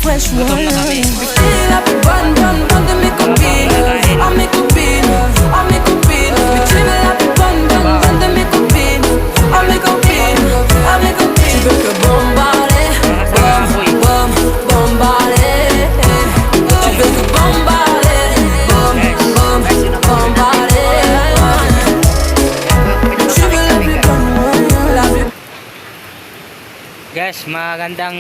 fresh one. Gutom na kami. Chill up, run, run, run, then make a beat. I make a beat, I make a beat. We chill up, run, run, run, then make a beat. I make a beat, I make a beat. Tu veux que bombarder, bom, bom, bombarder. Tu veux que bombarder, bom, bom, bombarder. Tu veux la plus bonne, la plus. Guys, magandang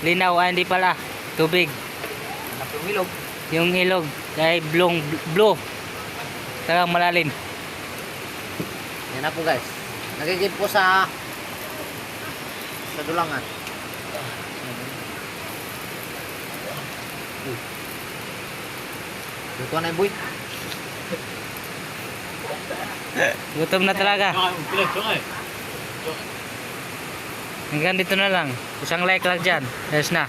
linaw, hindi pala tubig. Yung ilog. Yung ilog ay blue. Talagang malalim. Yan na po guys. Nagigid po sa dulangan. Dito na yung boy. Gutom na talaga. Hanggang dito na lang. Isang like lang dyan. Yes na.